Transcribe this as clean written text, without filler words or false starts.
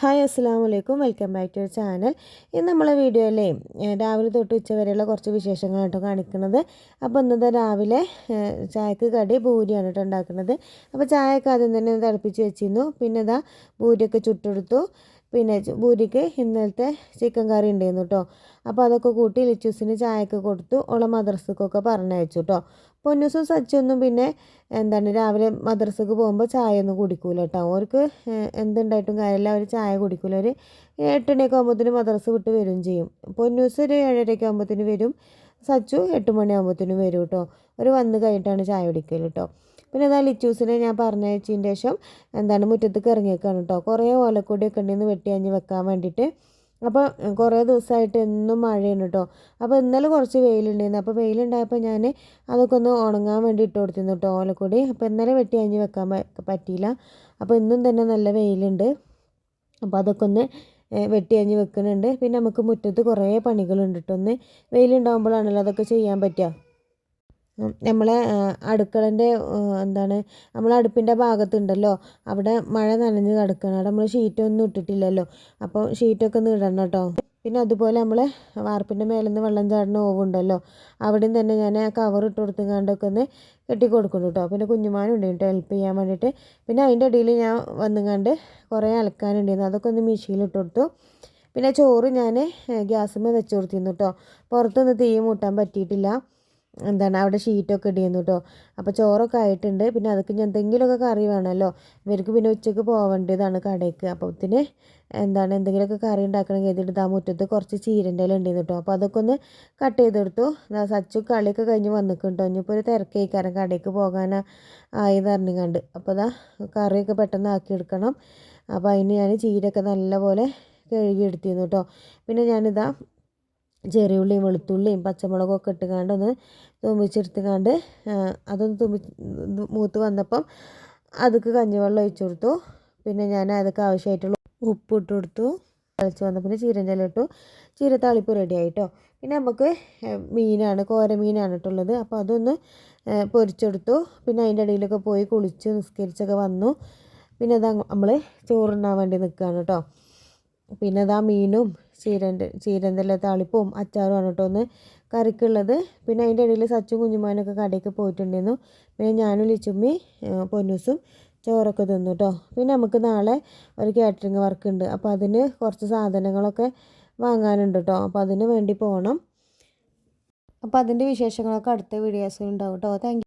Hi അസ്സലാമു അലൈക്കും welcome back to your channel. ഇന്ന് നമ്മളെ വീഡിയോയിലെ രാവിലെ തൊട്ട് ഉച്ച വരെയുള്ള കുറച്ച് വിശേഷങ്ങളാണ് കാണിക്കുന്നത്. അപ്പോൾ ഇന്നത്തെ രാവിലെ ചായക്ക് കടി പൂരിയാണ് കേട്ടോ ഉണ്ടാക്കുന്നത്. അപ്പോൾ ചായയൊക്കെ ആദ്യം തന്നെ തിളപ്പിച്ച് വെച്ചിരുന്നു. പിന്നെ ഇതാ പൂരിയൊക്കെ ചുട്ടെടുത്തു. പിന്നെ പൂരിക്ക് ഇന്നലത്തെ ചിക്കൻ കറി ഉണ്ടായിരുന്നു കേട്ടോ. അപ്പോൾ അതൊക്കെ കൂട്ടി ലിച്ചൂസിന് ചായയൊക്കെ കൊടുത്തു. ഓളെ മദ്രസക്കൊക്കെ പറഞ്ഞയച്ചു കേട്ടോ. പൊന്നൂസും സച്ചൊന്നും പിന്നെ രാവിലെ മദ്രസക്ക് പോകുമ്പോൾ ചായ ഒന്നും കുടിക്കൂല കേട്ടോ. അവർക്ക് എന്തുണ്ടായിട്ടും കാര്യമില്ല, അവർ ചായ കുടിക്കൂല. ഒരു 8 മണിയൊക്കെ ആകുമ്പോഴത്തേനും മദ്രസ വിട്ട് വരും ചെയ്യും. പൊന്നൂസ് ഒരു 7:30 ആകുമ്പോഴത്തേനും വരും. സച്ചു 8 മണിയാകുമ്പോഴത്തേനും വരും കേട്ടോ. അവർ വന്ന് കഴിഞ്ഞിട്ടാണ് ചായ കുടിക്കൽ കേട്ടോ. പിന്നെ അതാ ലിച്ചൂസിനെ ഞാൻ പറഞ്ഞയച്ചതിന് ശേഷം മുറ്റത്തേക്ക് ഇറങ്ങിയേക്കാണ് കേട്ടോ. കുറേ ഓലക്കൊടിയൊക്കെ ഉണ്ടെന്ന് വെട്ടിയഞ്ഞ് വെക്കാൻ വേണ്ടിയിട്ട്. അപ്പോൾ കുറേ ദിവസമായിട്ട് എന്നും മഴയാണ് കേട്ടോ. അപ്പോൾ ഇന്നലെ കുറച്ച് വെയിലുണ്ടായിരുന്നു. അപ്പോൾ വെയിലുണ്ടായപ്പോൾ ഞാൻ അതൊക്കെ ഒന്ന് ഉണങ്ങാൻ വേണ്ടി ഇട്ട് കൊടുത്തിരുന്നു കേട്ടോ ഓലക്കൊടി. അപ്പോൾ ഇന്നലെ വെട്ടി അഞ്ഞ് വെക്കാൻ പറ്റിയില്ല. അപ്പോൾ ഇന്നും തന്നെ നല്ല വെയിലുണ്ട്. അപ്പോൾ അതൊക്കെ ഒന്ന് വെട്ടി അഞ്ഞ് വെക്കുന്നുണ്ട്. പിന്നെ നമുക്ക് മുറ്റത്ത് കുറേ പണികളുണ്ട് കേട്ടോ. ഒന്ന് വെയിലുണ്ടാകുമ്പോഴാണല്ലോ അതൊക്കെ ചെയ്യാൻ പറ്റുക. നമ്മളെ അടുക്കളൻ്റെ നമ്മളെ അടുപ്പിൻ്റെ ഭാഗത്തുണ്ടല്ലോ, അവിടെ മഴ നനഞ്ഞ് കിടക്കണം. അവിടെ നമ്മൾ ഷീറ്റൊന്നും ഇട്ടിട്ടില്ലല്ലോ. അപ്പോൾ ഷീറ്റൊക്കെ ഒന്ന് ഇടണം കേട്ടോ. പിന്നെ അതുപോലെ നമ്മൾ വാർപ്പിൻ്റെ മേലെ നിന്ന് വെള്ളം ചാടുന്ന ഓവുണ്ടല്ലോ, അവിടെയും തന്നെ ഞാൻ കവർ ഇട്ട് കൊടുത്തുകൊണ്ടൊക്കെ ഒന്ന് കെട്ടി കൊടുക്കുന്നു കേട്ടോ. പിന്നെ കുഞ്ഞുമാനുണ്ട് കേട്ടോ ഹെൽപ്പ് ചെയ്യാൻ വേണ്ടിയിട്ട്. പിന്നെ അതിൻ്റെ ഇടയിൽ ഞാൻ വന്നുകൊണ്ട് കുറേ അലക്കാനുണ്ടായിരുന്നു, അതൊക്കെ ഒന്ന് മെഷീനിൽ ഇട്ട് കൊടുത്തു. പിന്നെ ചോറ് ഞാൻ ഗ്യാസിന്മേൽ വെച്ച് കൊടുത്തിരുന്നു കേട്ടോ. പുറത്തൊന്ന് തീ മൂട്ടാൻ പറ്റിയിട്ടില്ല. അവിടെ ഷീറ്റൊക്കെ ഇടിയിരുന്നു കേട്ടോ. അപ്പോൾ ചോറൊക്കെ ആയിട്ടുണ്ട്. പിന്നെ അതൊക്കെ ഞാൻ എന്തെങ്കിലുമൊക്കെ കറി വേണമല്ലോ. ഇവർക്ക് പിന്നെ ഉച്ചയ്ക്ക് പോവേണ്ടതാണ് കടയ്ക്ക്. അപ്പോൾ ഇതിന് എന്തെങ്കിലുമൊക്കെ കറി ഉണ്ടാക്കണം കരുതിയിട്ട് ആ മുറ്റത്ത് കുറച്ച് ചീരൻ്റെ ഇല ഉണ്ടായിരുന്നു കേട്ടോ. അപ്പോൾ അതൊക്കെ ഒന്ന് കട്ട് ചെയ്തെടുത്തു. സച്ചു കളിയൊക്കെ കഴിഞ്ഞ് വന്നിക്കും കേട്ടോ. ഇനിയിപ്പോൾ ഒരു തിരക്കേക്കാരം കടയ്ക്ക് പോകാൻ ആയി പറഞ്ഞുകൊണ്ട്. അപ്പോൾ കറിയൊക്കെ പെട്ടെന്ന് ആക്കിയെടുക്കണം. അപ്പോൾ അതിന് ഞാൻ ചീരയൊക്കെ നല്ലപോലെ കഴുകിയെടുത്തിരുന്നു കേട്ടോ. പിന്നെ ഞാനിതാ ചെറിയ ഉള്ളിയും വെളുത്തുള്ളിയും പച്ചമുളകൊക്കെ ഇട്ടുകൊണ്ട് ഒന്ന് തുമ്പിച്ചെടുത്തുകൊണ്ട് അതൊന്ന് മൂത്ത് വന്നപ്പം അതൊക്കെ കഞ്ഞിവെള്ളം ഒഴിച്ചു കൊടുത്തു. പിന്നെ ഞാൻ അതൊക്കെ ആവശ്യമായിട്ടുള്ള ഉപ്പ് ഇട്ട് കൊടുത്തു. തിളച്ച് വന്നപ്പോൾ ചീരൻ്റെ ഇട്ടു. ചീര താളിപ്പ് റെഡി ആയിട്ടോ. പിന്നെ നമുക്ക് മീനാണ്, കോരമീനാണ് ഇട്ടുള്ളത്. അപ്പോൾ അതൊന്ന് പൊരിച്ചെടുത്തു. പിന്നെ അതിൻ്റെ ഇടയിലൊക്കെ പോയി കുളിച്ച് നിസ്കരിച്ചൊക്കെ വന്നു. പിന്നെ നമ്മൾ ചോറുണ്ണാൻ വേണ്ടി നിൽക്കുകയാണ് കേട്ടോ. പിന്നെ മീനും ചീരൻ്റെ താളിപ്പും അച്ചാറുമാണ് കേട്ടോ ഒന്ന് കറിക്കുള്ളത്. പിന്നെ അതിൻ്റെ ഇടയിൽ സച്ചും കുഞ്ഞുമാനൊക്കെ കടയ്ക്ക് പോയിട്ടുണ്ടായിരുന്നു. പിന്നെ ഞാനും ലിച്ചുമ്മി പൊന്നൂസും ചോറൊക്കെ തിന്നു കേട്ടോ. പിന്നെ നമുക്ക് നാളെ ഒരു കാറ്ററിംഗ് വർക്ക് ഉണ്ട്. അപ്പോൾ അതിന് കുറച്ച് സാധനങ്ങളൊക്കെ വാങ്ങാനുണ്ട് കേട്ടോ. അപ്പോൾ അതിന് വേണ്ടി പോകണം. അപ്പോൾ അതിൻ്റെ വിശേഷങ്ങളൊക്കെ അടുത്ത വീഡിയോസിൽ ഉണ്ടാവും കേട്ടോ. Thank you.